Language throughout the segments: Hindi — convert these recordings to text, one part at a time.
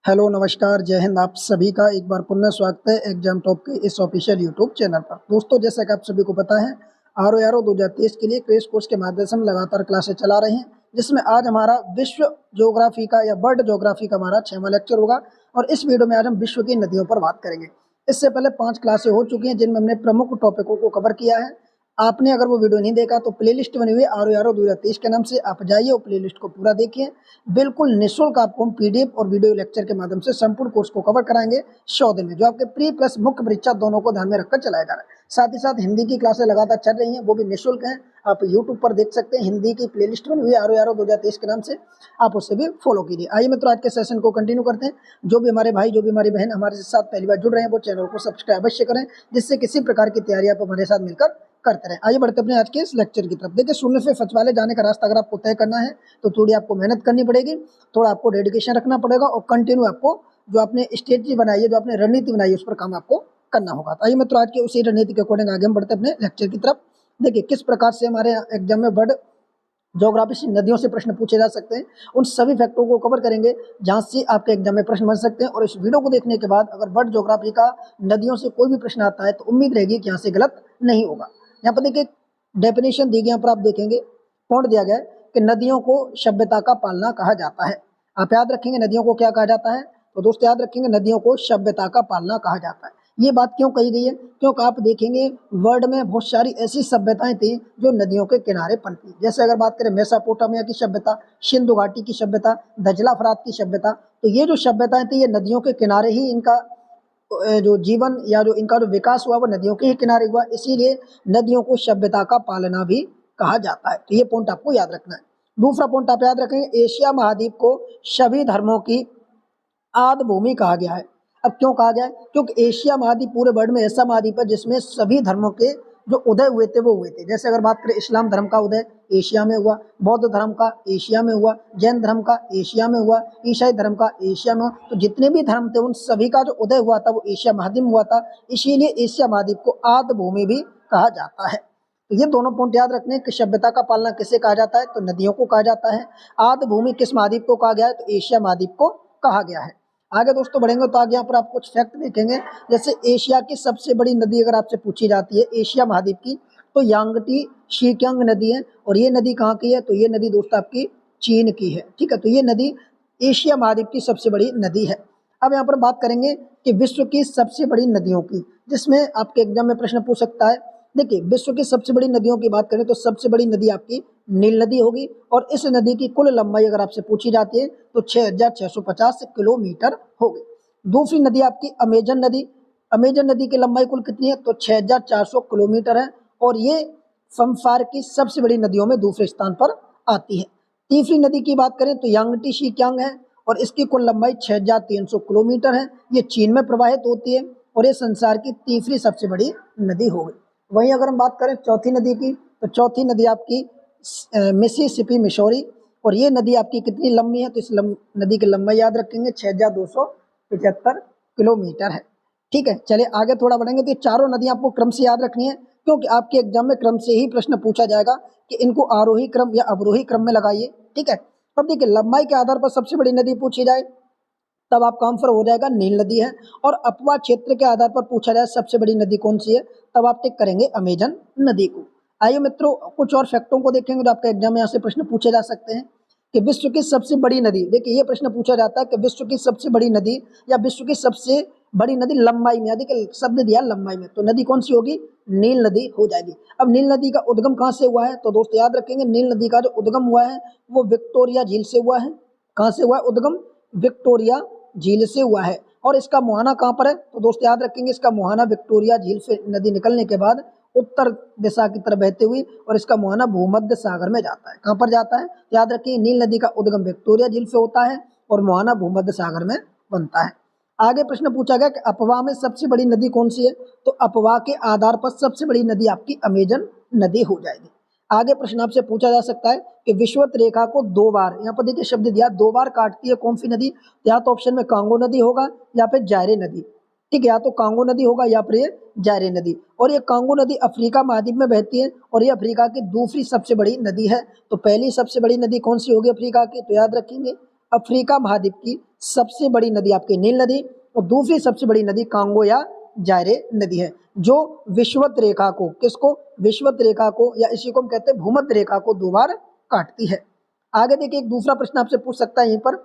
हेलो नमस्कार जय हिंद। आप सभी का एक बार पुनः स्वागत है एग्जाम टॉप के इस ऑफिशियल यूट्यूब चैनल पर। दोस्तों जैसा कि आप सभी को पता है आर 2023 के लिए क्रेश कोर्स के माध्यम से हम लगातार क्लासेस चला रहे हैं, जिसमें आज हमारा विश्व ज्योग्राफी का या वर्ल्ड ज्योग्राफी का हमारा 6वां लेक्चर होगा। और इस वीडियो में आज हम विश्व की नदियों पर बात करेंगे। इससे पहले 5 क्लासें हो चुकी हैं जिनमें हमने प्रमुख टॉपिकों को कवर किया है। आपने अगर वो वीडियो नहीं देखा तो प्लेलिस्ट बनी हुई है आर 2023 के नाम से, आप जाइए और प्लेलिस्ट को पूरा देखिए। बिल्कुल निःशुल्क आपको हम पीडीएफ और वीडियो लेक्चर के माध्यम से संपूर्ण कोर्स को कवर कराएंगे 100 दिन में, जो आपके प्री प्लस मुख्य परीक्षा दोनों को ध्यान में रखकर चलाया जा रहा है। साथ ही साथ हिंदी की क्लासें लगातार चल रही हैं, वो भी निःशुल्क हैं। आप यूट्यूब पर देख सकते हैं, हिंदी की प्लेलिस्ट बनी हुई है आर 2023 के नाम से, आप उससे भी फॉलो कीजिए। आइए मित्रों आज के सेशन को कंटिन्यू करते हैं। जो भी हमारे भाई जो भी हमारी बहन हमारे साथ पहली बार जुड़ रहे हैं वो चैनल को सब्सक्राइब अवश्य करें, जिससे किसी प्रकार की तैयारी आप हमारे साथ मिलकर करते रहे। आइए बढ़ते अपने आज के इस लेक्चर की तरफ। देखिए, शून्य से सचिवालय जाने का रास्ता अगर आपको तय करना है तो थोड़ी आपको मेहनत करनी पड़ेगी, थोड़ा आपको डेडिकेशन रखना पड़ेगा और कंटिन्यू आपको जो आपने स्ट्रेटजी बनाई है, जो आपने रणनीति बनाई है, उस पर काम आपको करना होगा। तो आइए मित्रों आज के उसी रणनीति के अकॉर्डिंग आगे हम बढ़ते अपने लेक्चर की तरफ। देखिए किस प्रकार से हमारे एग्जाम में वर्ल्ड ज्योग्राफी से नदियों से प्रश्न पूछे जा सकते हैं, उन सभी फैक्टरों को कवर करेंगे जहां से आपके एग्जाम में प्रश्न बन सकते हैं। और इस वीडियो को देखने के बाद अगर वर्ल्ड ज्योग्राफी का नदियों से कोई भी प्रश्न आता है तो उम्मीद रहेगी कि यहाँ से गलत नहीं होगा। यहाँ पर देखिए डेफिनेशन दी गई, यहाँ पर आप देखेंगे पॉइंट दिया गया है कि नदियों को सभ्यता का पालना कहा जाता है। आप याद रखेंगे नदियों को क्या कहा जाता है, तो दोस्तों याद रखेंगे नदियों को सभ्यता का पालना कहा जाता है। ये बात क्यों कही गई है, क्योंकि आप देखेंगे वर्ल्ड में बहुत सारी ऐसी सभ्यताएं थी जो नदियों के किनारे पनपी। जैसे अगर बात करें मेसोपोटामिया की सभ्यता, सिंधु घाटी की सभ्यता, दजला फरात की सभ्यता, तो ये जो सभ्यताएं थी ये नदियों के किनारे ही इनका जो जीवन या जो इनका जो विकास हुआ वो नदियों के ही किनारे हुआ, इसीलिए नदियों को सभ्यता का पालना भी कहा जाता है। तो ये पॉइंट आपको याद रखना है। दूसरा पॉइंट आप याद रखेंगे, एशिया महाद्वीप को सभी धर्मों की आद भूमि कहा गया है। अब क्यों कहा गया है, क्योंकि एशिया महाद्वीप पूरे वर्ल्ड में ऐसा महाद्वीप है जिसमें सभी धर्मों के जो उदय हुए थे वो हुए थे। जैसे अगर बात करें इस्लाम धर्म का उदय एशिया में हुआ, बौद्ध धर्म का एशिया में हुआ, जैन धर्म का एशिया में हुआ, ईसाई धर्म का एशिया में हुआ, तो जितने भी धर्म थे उन सभी का जो उदय हुआ था वो एशिया महाद्वीप में हुआ था। इसीलिए एशिया महाद्वीप को आद भूमि भी कहा जाता है। तो ये दोनों पॉइंट याद रखने कि सभ्यता का पालना किसे कहा जाता है, तो नदियों को कहा जाता है। आद भूमि किस महाद्वीप को कहा गया है, तो एशिया महाद्वीप को कहा गया है। आगे दोस्तों बढ़ेंगे तो आगे यहाँ पर आप कुछ फैक्ट देखेंगे। जैसे एशिया की सबसे बड़ी नदी अगर आपसे पूछी जाती है एशिया महाद्वीप की, तो यांगटी शीकियांग नदी है। और ये नदी कहाँ की है, तो ये नदी दोस्तों आपकी चीन की है। ठीक है, तो ये नदी एशिया महाद्वीप की सबसे बड़ी नदी है। अब यहाँ पर बात करेंगे कि विश्व की सबसे बड़ी नदियों की, जिसमें आपके एग्जाम में प्रश्न पूछ सकता है। देखिए विश्व की सबसे बड़ी नदियों की बात करें तो सबसे बड़ी नदी आपकी नील नदी होगी। और इस नदी की कुल लंबाई अगर आपसे पूछी जाती है तो 6650 किलोमीटर होगी। दूसरी नदी आपकी अमेजन नदी, अमेजन नदी की लंबाई कुल कितनी है, तो 6400 किलोमीटर है। और ये संसार की सबसे बड़ी नदियों में दूसरे स्थान पर आती है। तीसरी नदी की बात करें तो यांगटी शीकियांग है और इसकी कुल लंबाई 6300 किलोमीटर है। ये चीन में प्रवाहित होती है और ये संसार की तीसरी सबसे बड़ी नदी होगी। वहीं अगर हम बात करें चौथी नदी की, तो चौथी नदी आपकी मिसिसिपी मिसौरी, और ये नदी आपकी कितनी लंबी है, तो इस नदी की लंबाई याद रखेंगे 6275 किलोमीटर है। ठीक है, चलिए आगे थोड़ा बढ़ेंगे। तो ये चारों नदियां आपको क्रम से याद रखनी है, क्योंकि आपके एग्जाम में क्रम से ही प्रश्न पूछा जाएगा कि इनको आरोही क्रम या अवरोही क्रम में लगाइए। ठीक है, अब देखिए लंबाई के आधार पर सबसे बड़ी नदी पूछी जाए तब आपका आंसर हो जाएगा नील नदी है। और अपवा क्षेत्र के आधार पर पूछा जाए सबसे बड़ी नदी कौन सी है, तब आप टिक करेंगे अमेजन नदी को। आइए मित्रों कुछ और फैक्टों को देखेंगे जो आपका एग्जाम में यहाँ से प्रश्न पूछे जा सकते हैं कि विश्व की सबसे बड़ी नदी। देखिए ये प्रश्न पूछा जाता है कि विश्व की सबसे बड़ी नदी या विश्व की सबसे बड़ी नदी लंबाई में, देखिए शब्द दिया लंबाई में, तो नदी कौन सी होगी, नील नदी हो जाएगी। अब नील नदी का उद्गम कहाँ से हुआ है, तो दोस्तों याद रखेंगे नील नदी का जो उद्गम हुआ है वो विक्टोरिया झील से हुआ है। कहाँ से हुआ है उद्गम, विक्टोरिया झील से हुआ है। और इसका मुहाना कहाँ पर है, तो दोस्तों याद रखेंगे इसका मुहाना विक्टोरिया झील से नदी निकलने के बाद उत्तर दिशा की तरफ बहते हुए और इसका मुहाना भूमध्य सागर में जाता है। कहाँ पर जाता है, याद रखिए नील नदी का उद्गम विक्टोरिया झील से होता है और मुहाना भूमध्य सागर में बनता है। आगे प्रश्न पूछा गया कि अपवा में सबसे बड़ी नदी कौन सी है, तो अपवा के आधार पर सबसे बड़ी नदी आपकी अमेजन नदी हो जाएगी। आगे प्रश्न आपसे पूछा जा सकता है कि विषुवत रेखा को 2 बार, यहाँ पर देखिए शब्द दिया 2 बार काटती है कौन सी नदी, या तो ऑप्शन में कांगो नदी होगा या फिर जायरे नदी। ठीक है, या तो कांगो नदी होगा या फिर ये जायरे नदी। और ये कांगो नदी अफ्रीका महाद्वीप में बहती है और ये अफ्रीका की दूसरी सबसे बड़ी नदी है। तो पहली सबसे बड़ी नदी कौन सी होगी अफ्रीका की, तो याद रखेंगे अफ्रीका महाद्वीप की सबसे बड़ी नदी आपकी नील नदी और दूसरी सबसे बड़ी नदी कांगो या जायरे नदी है, जो विषुवत रेखा को, किसको, विषुवत रेखा को, या इसी को हम कहते हैं भूमध्य रेखा को 2 बार काटती है। आगे देखिए एक दूसरा प्रश्न आपसे पूछ सकता है यहीं पर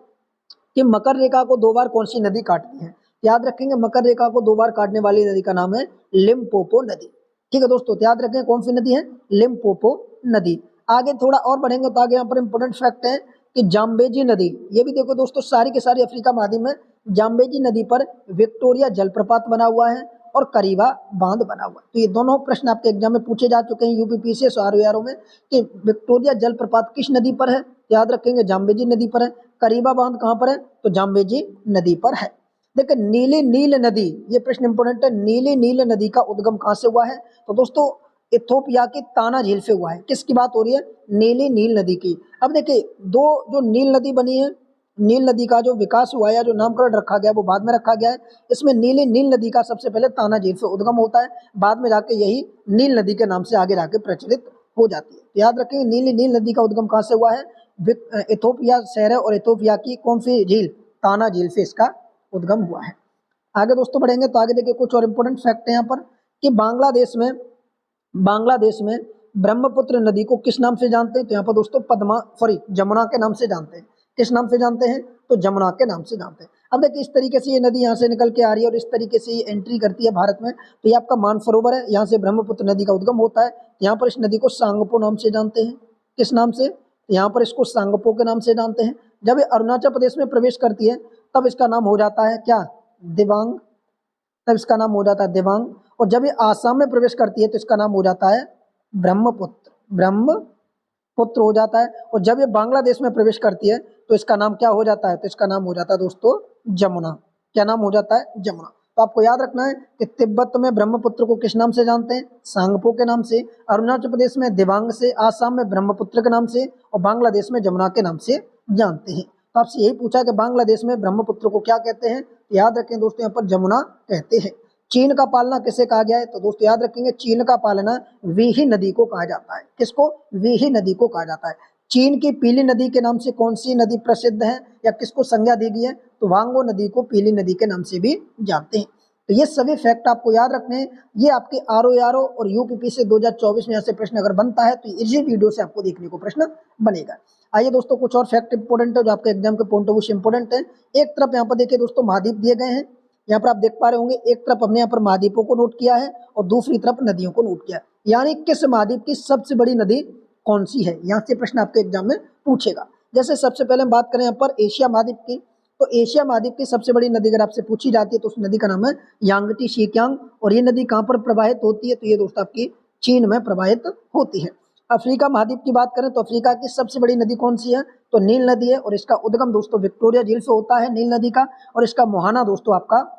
कि मकर रेखा को 2 बार कौन सी नदी काटती है। याद रखेंगे मकर रेखा को 2 बार काटने वाली नदी का नाम है लिम्पोपो नदी। ठीक है दोस्तों, तो याद रखें कौन सी नदी है, लिम्पोपो नदी। आगे थोड़ा और बढ़ेंगे तो आगे यहाँ पर इंपॉर्टेंट फैक्ट है कि जाम्बेजी नदी, ये भी देखो दोस्तों सारी के सारी अफ्रीका महाद्वीप में जाम्बेजी नदी पर विक्टोरिया जलप्रपात बना हुआ है और करीबा बांध बना हुआ है। तो ये दोनों प्रश्न आपके एग्जाम में पूछे जा चुके हैं यूपीपीसीएस और आरओआरओ में कि विक्टोरिया जलप्रपात किस नदी पर है, याद रखेंगे जाम्बेजी नदी पर है। करीबा बांध कहाँ पर है, तो जाम्बेजी नदी पर है। देखिए नीली नील नदी, ये प्रश्न इंपोर्टेंट है, नीली नील नदी का उद्गम कहाँ से हुआ है, तो दोस्तों इथोपिया की ताना झील से हुआ है। किसकी बात हो रही है, नीली नील नदी की। अब देखिए दो जो नील नदी बनी है, नील नदी का जो विकास हुआ है या जो नामकरण रखा गया वो बाद में रखा गया है। इसमें नीली नील नदी का सबसे पहले ताना झील से उद्गम होता है, बाद में जाके यही नील नदी के नाम से आगे जाके प्रचलित हो जाती है। तो याद रखेंगे नीली नील नदी का उद्गम कहाँ से हुआ है, इथोपिया शहर है और इथोपिया की कौन सी झील, ताना झील से इसका उद्गम हुआ है। आगे दोस्तों बढ़ेंगे तो आगे देखिए कुछ और इम्पोर्टेंट फैक्ट है यहाँ पर कि बांग्लादेश में ब्रह्मपुत्र नदी को किस नाम से जानते हैं, तो यहाँ पर दोस्तों जमुना के नाम से जानते हैं। किस नाम से जानते हैं, तो जमुना के नाम से जानते हैं। अब देखिए इस तरीके से ये नदी यहाँ से निकल के आ रही है और इस तरीके से ये एंट्री करती है भारत में। तो ये आपका मानसरोवर है, यहाँ से ब्रह्मपुत्र नदी का उद्गम होता है। यहाँ पर इस नदी को सांगपो नाम से जानते हैं। किस नाम से, यहाँ पर इसको सांगपो के नाम से जानते हैं। जब ये अरुणाचल प्रदेश में प्रवेश करती है तब इसका नाम हो जाता है क्या, दिबांग, तब इसका नाम हो जाता है दिबांग। और जब ये आसाम में प्रवेश करती है तो इसका नाम हो जाता है ब्रह्मपुत्र हो जाता है। और जब ये बांग्लादेश में प्रवेश करती है तो इसका नाम क्या हो जाता है, तो इसका नाम हो जाता है दोस्तों जमुना। क्या नाम हो जाता है, जमुना। तो आपको याद रखना है कि तिब्बत में ब्रह्मपुत्र को किस नाम से जानते हैं, सांगपो के नाम से, अरुणाचल प्रदेश में दिबांग से, आसाम में ब्रह्मपुत्र के नाम से और बांग्लादेश में जमुना के नाम से जानते हैं। तो आपसे यही पूछा कि बांग्लादेश में ब्रह्मपुत्र को क्या कहते हैं, याद रखें दोस्तों यहाँ पर जमुना कहते हैं। चीन का पालना किसे कहा गया है, तो दोस्तों याद रखेंगे चीन का पालना वीही नदी को कहा जाता है। किसको, वीही नदी को कहा जाता है। चीन की पीली नदी के नाम से कौन सी नदी प्रसिद्ध है या किसको संज्ञा दी गई है, तो वांगो नदी को पीली नदी के नाम से भी जानते हैं। तो ये सभी फैक्ट आपको याद रखने हैं। ये आपके आरओआरओ और यूपीपी से 2024 में ऐसे प्रश्न अगर बनता है तो इसी वीडियो से आपको देखने को प्रश्न बनेगा। आइए दोस्तों कुछ और फैक्ट इंपोर्टेंट है जो आपके एग्जाम के पॉइंट ऑफ व्यू से इंपोर्टेंट है। एक तरफ यहाँ पर देखिए दोस्तों महाद्वीप दिए गए हैं, यहाँ पर आप देख पा रहे होंगे। एक तरफ हमने यहाँ पर महाद्वीपों को नोट किया है और दूसरी तरफ नदियों को नोट किया है। यानी किस महाद्वीप की सबसे बड़ी नदी कौन सी है, यहाँ से प्रश्न आपके एग्जाम में पूछेगा। जैसे सबसे पहले हम बात करें यहाँ पर एशिया महाद्वीप की, तो एशिया महाद्वीप की सबसे बड़ी नदी अगर आपसे पूछी जाती है तो उस नदी का नाम है यांगटी शिकियांग। और ये नदी कहाँ पर प्रवाहित होती है, तो ये दोस्तों आपकी चीन में प्रवाहित होती है। अफ्रीका महाद्वीप की बात करें तो अफ्रीका की सबसे बड़ी नदी कौन सी है, तो नील नदी है और इसका उद्गम दोस्तों विक्टोरिया झील से होता है नील नदी का, और इसका मुहाना दोस्तों आपका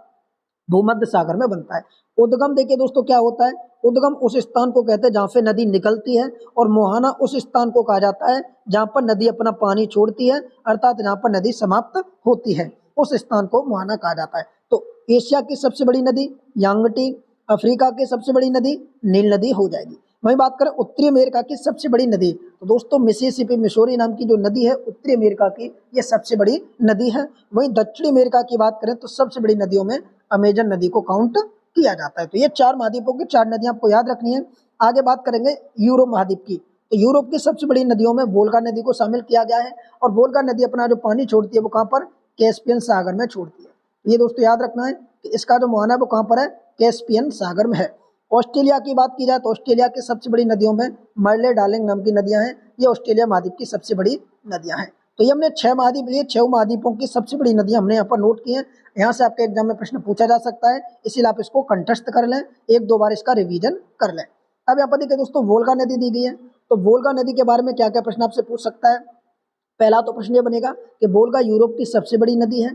भूमध्य सागर में बनता है। उद्गम देखिए दोस्तों क्या होता है, उद्गम उस स्थान को कहते हैं जहाँ से नदी निकलती है, और मुहाना उस स्थान को कहा जाता है जहाँ पर नदी अपना पानी छोड़ती है, अर्थात जहाँ पर नदी समाप्त होती है उस स्थान को मुहाना कहा जाता है। तो एशिया की सबसे बड़ी नदी यांगटी, अफ्रीका की सबसे बड़ी नदी नील नदी हो जाएगी। वहीं बात करें उत्तरी अमेरिका की सबसे बड़ी नदी, तो दोस्तों मिसिसिपी मिसौरी नाम की जो नदी है उत्तरी अमेरिका की, ये सबसे बड़ी नदी है। वहीं दक्षिणी अमेरिका की बात करें तो सबसे बड़ी नदियों में अमेजन नदी को काउंट किया जाता है। तो ये 4 महाद्वीपों की 4 नदियां आपको याद रखनी है। आगे बात करेंगे यूरोप महाद्वीप की, तो यूरोप की सबसे बड़ी नदियों में वोल्गा नदी को शामिल किया गया है, और वोल्गा नदी अपना जो पानी छोड़ती है वो कहाँ पर, कैस्पियन सागर में छोड़ती है। ये दोस्तों याद रखना है कि इसका जो मुहाना है वो कहाँ पर है, कैस्पियन सागर में है। ऑस्ट्रेलिया की बात की जाए तो ऑस्ट्रेलिया की सबसे बड़ी नदियों में मर्ले डार्लिंग नाम की नदियां हैं, ये ऑस्ट्रेलिया महाद्वीप की सबसे बड़ी नदियां हैं। तो ये हमने 6 महाद्वीप लिए, 6 महाद्वीपों की सबसे बड़ी नदियां हमने यहाँ पर नोट की हैं। यहाँ से आपके एग्जाम में प्रश्न पूछा जा सकता है, इसीलिए आप इसको कंठस्थ कर लें, 1-2 बार इसका रिवीजन कर लें। अब यहाँ पर देखिए दोस्तों वोल्गा नदी दी गई है, तो वोल्गा नदी के बारे में क्या क्या प्रश्न आपसे पूछ सकता है। पहला तो प्रश्न ये बनेगा कि वोल्गा यूरोप की सबसे बड़ी नदी है,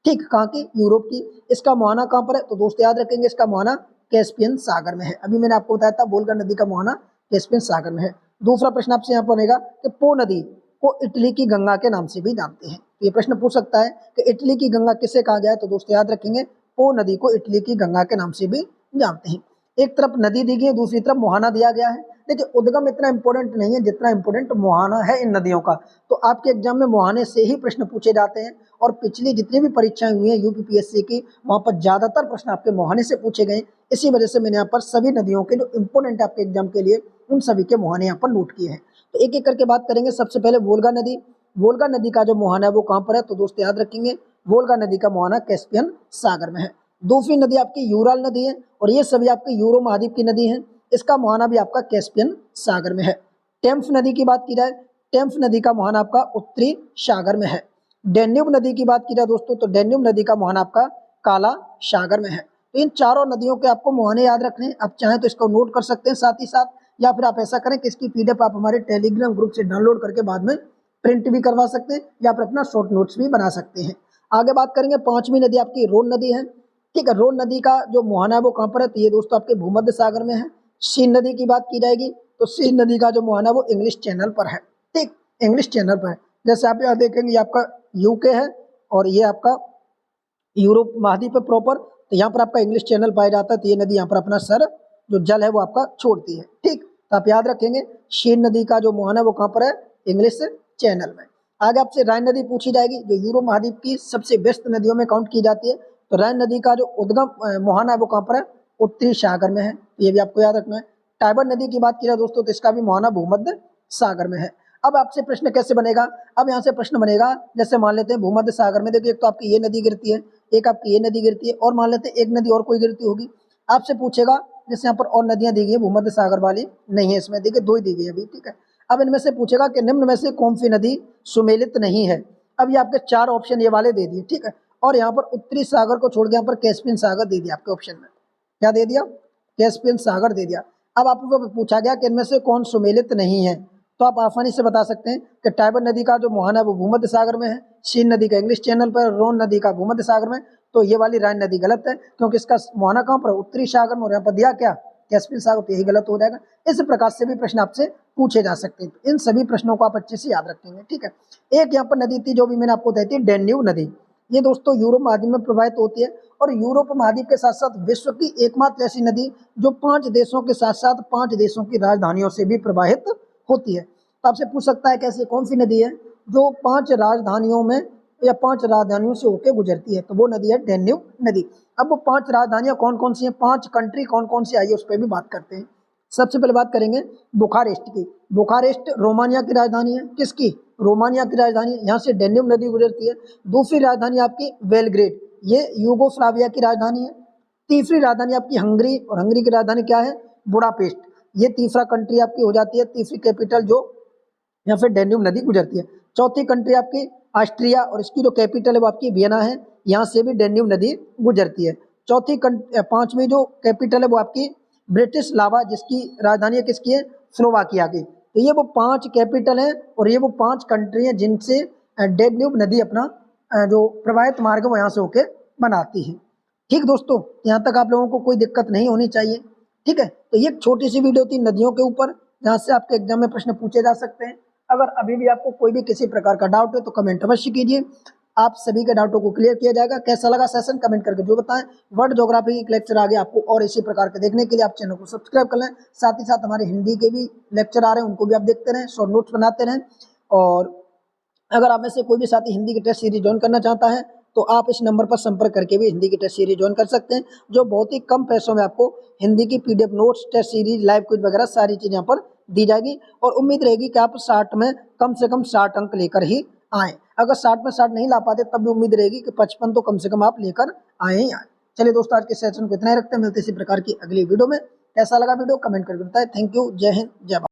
ठीक, कहाँ की, यूरोप की। इसका मुहाना कहाँ पर है, तो दोस्तों याद रखेंगे इसका मुहाना कैस्पियन सागर में है। अभी मैंने आपको बताया था वोल्गा नदी का मुहाना कैस्पियन सागर में है। दूसरा प्रश्न आपसे यहाँ पर बनेगा कि पो नदी को इटली की गंगा के नाम से भी जानते हैं। तो ये प्रश्न पूछ सकता है कि इटली की गंगा किसे कहा गया है, तो दोस्तों याद रखेंगे पो नदी को इटली की गंगा के नाम से भी जानते हैं। एक तरफ नदी दी गई है, दूसरी तरफ मुहाना दिया गया है। देखिए उद्गम इतना इंपॉर्टेंट नहीं है जितना इंपॉर्टेंट मुहाना है इन नदियों का। तो आपके एग्जाम में मुहाने से ही प्रश्न पूछे जाते हैं और पिछली जितनी भी परीक्षाएं हुई हैं यूपीपीएससी की, वहां पर ज्यादातर प्रश्न आपके मुहाने से पूछे गए। इसी वजह से मैंने यहाँ पर सभी नदियों के जो इंपॉर्टेंट आपके एग्जाम के लिए उन सभी के मुहाने यहाँ पर नोट किए हैं। तो एक एक करके बात करेंगे। सबसे पहले वोल्गा नदी। वोल्गा नदी का जो मुहाना है वो कहाँ पर है, तो दोस्तों याद रखेंगे वोल्गा नदी का मुहाना कैस्पियन सागर में है। दूसरी नदी आपकी यूराल नदी है और ये सभी आपके यूरो महाद्वीप की नदी है। इसका मुहाना भी आपका कैस्पियन सागर में है। टेम्फ नदी की बात की जाए, टेम्फ नदी का मुहाना आपका उत्तरी सागर में है। डेन्यूब नदी की बात की जाए दोस्तों, तो डेन्यूब नदी का मुहाना आपका काला सागर में है। तो इन चारों नदियों के आपको मुहाने याद रखने हैं। आप चाहें तो इसको नोट कर सकते हैं साथ ही साथ, या फिर आप ऐसा करें कि इसकी पीडीएफ आप हमारे टेलीग्राम ग्रुप से डाउनलोड करके बाद में प्रिंट भी करवा सकते हैं, या फिर अपना शॉर्ट नोट्स भी बना सकते हैं। आगे बात करेंगे पांचवी नदी आपकी रोन नदी है। ठीक है, रोन नदी का जो मुहाना है वो कहाँ पर है, तो ये दोस्तों आपके भूमध्य सागर में है। सीन नदी की बात की जाएगी तो सीन नदी का जो मुहाना है वो इंग्लिश चैनल पर है। ठीक, इंग्लिश चैनल पर है। जैसे आप यहाँ देखेंगे, ये आपका यूके है और ये आपका यूरोप महाद्वीप है प्रॉपर, तो यहाँ पर आपका इंग्लिश चैनल पाया जाता है। तो ये नदी यहाँ पर अपना सर जो जल है वो आपका छोड़ती है। ठीक, तो आप याद रखेंगे शीन नदी का जो मुहाना है वो कहाँ पर है, इंग्लिश चैनल में। आगे आपसे राइन नदी पूछी जाएगी जो यूरोप महाद्वीप की सबसे व्यस्त नदियों में काउंट की जाती है। तो राइन नदी का जो उद्गम मुहाना है वो कहाँ पर है, उत्तरी सागर में है। तो ये भी आपको याद रखना है। टाइबर नदी की बात की जाए दोस्तों, तो इसका भी मुहाना भूमध्य सागर में है। अब आपसे प्रश्न कैसे बनेगा, अब यहाँ से प्रश्न बनेगा, जैसे मान लेते हैं भूमध्य सागर में देखिए एक तो आपकी ये नदी गिरती है, एक आपकी ये नदी गिरती है, और मान लेते हैं एक नदी और कोई गिरती होगी। आपसे पूछेगा जैसे यहाँ पर और नदियां दी गई है, भूमध्य सागर वाली नहीं है इसमें, देखिए दो ही दी गई है अभी। ठीक है, अब इनमें से पूछेगा कि निम्न में से कौन सी नदी सुमेलित नहीं है। अब ये आपके चार ऑप्शन ये वाले दे दिए। ठीक है, और यहाँ पर उत्तरी सागर को छोड़ के यहाँ पर कैस्पियन सागर दे दिया आपके ऑप्शन में। क्या दे दिया, कैस्पियन सागर दे दिया। अब आपको पूछा गया कि इनमें से कौन सुमेलित नहीं है, तो आप आसानी से बता सकते हैं कि टाइबर नदी का जो मुहाना है वो भूमध्य सागर में है, शीन नदी का इंग्लिश चैनल पर, रोन नदी का भूमध्य सागर में। तो ये वाली राइन नदी गलत है क्योंकि इसका मुहाना कहाँ पर, उत्तरी सागर में, और यहाँ पर दिया क्या, कैस्पियन सागर, तो यही गलत हो जाएगा। इस प्रकार से भी प्रश्न आपसे पूछे जा सकते हैं। इन सभी प्रश्नों को आप अच्छे से याद रखेंगे। ठीक है, एक यहाँ पर नदी थी जो भी मैंने आपको बताई थी, डेन्यूब नदी। ये दोस्तों यूरोप महाद्वीप में प्रवाहित होती है और यूरोप महाद्वीप के साथ साथ विश्व की एकमात्र ऐसी नदी जो 5 देशों के साथ साथ 5 देशों की राजधानियों से भी प्रवाहित होती है। तो आपसे पूछ सकता है कैसे, कौन सी नदी है जो 5 राजधानियों में या 5 राजधानियों से होकर गुजरती है, तो वो नदी है डेन्यूब नदी। अब वो 5 राजधानियां कौन कौन सी हैं, 5 कंट्री कौन कौन सी आई है उस पर भी बात करते हैं। सबसे पहले बात करेंगे बुखारेस्ट की। बुखारेस्ट रोमानिया की राजधानी है। किसकी, रोमानिया की राजधानी, यहाँ से डेन्यूब नदी गुजरती है। दूसरी राजधानी आपकी बेलग्रेड, ये यूगोस्लाविया की राजधानी है। तीसरी राजधानी आपकी हंगरी, और हंगरी की राजधानी क्या है, बुडापेस्ट। ये तीसरा कंट्री आपकी हो जाती है, तीसरी कैपिटल जो यहाँ फिर डेन्यूब नदी गुजरती है। चौथी कंट्री आपकी ऑस्ट्रिया, और इसकी जो कैपिटल है वो आपकी वियना है, यहाँ से भी डेन्यूब नदी गुजरती है। पांचवी जो कैपिटल है वो आपकी ब्रिटिश लावा, जिसकी राजधानी है किसकी है, स्लोवाकिया की। तो ये वो 5 कैपिटल हैं और ये वो 5 कंट्री हैं जिनसे डेन्यूब नदी अपना जो प्रवाहित मार्ग है वो यहाँ से होके बनाती है। ठीक दोस्तों, यहाँ तक आप लोगों को कोई दिक्कत नहीं होनी चाहिए। ठीक है, तो ये छोटी सी वीडियो थी नदियों के ऊपर, जहाँ से आपके एग्जाम में प्रश्न पूछे जा सकते हैं। अगर अभी भी आपको कोई भी किसी प्रकार का डाउट है तो कमेंट अवश्य कीजिए, आप सभी के डाउटों को क्लियर किया जाएगा। कैसा लगा सेशन कमेंट करके जो बताएं। वर्ल्ड ज्योग्राफी की लेक्चर आगे आपको और इसी प्रकार के देखने के लिए आप चैनल को सब्सक्राइब कर लें। साथ ही साथ हमारे हिंदी के भी लेक्चर आ रहे हैं, उनको भी आप देखते रहें, शॉर्ट नोट्स बनाते रहें। और अगर आप में से कोई भी साथी हिंदी की टेस्ट सीरीज ज्वाइन करना चाहता है तो आप इस नंबर पर संपर्क करके भी हिंदी की टेस्ट सीरीज ज्वाइन कर सकते हैं, जो बहुत ही कम पैसों में आपको हिंदी की PDF notes, test series, live quiz वगैरह सारी चीज़ यहाँ पर दी जाएगी। और उम्मीद रहेगी कि आप 60 में कम से कम 60 अंक लेकर ही आएँ। अगर 60 में 60 नहीं ला पाते तब भी उम्मीद रहेगी कि 55 तो कम से कम आप लेकर आए ही आए। चलिए दोस्तों, आज के सेशन को इतना ही रखते हैं, मिलते इसी प्रकार की अगली वीडियो में। कैसा लगा वीडियो कमेंट करके बताएं। थैंक यू, जय हिंद, जय भारत।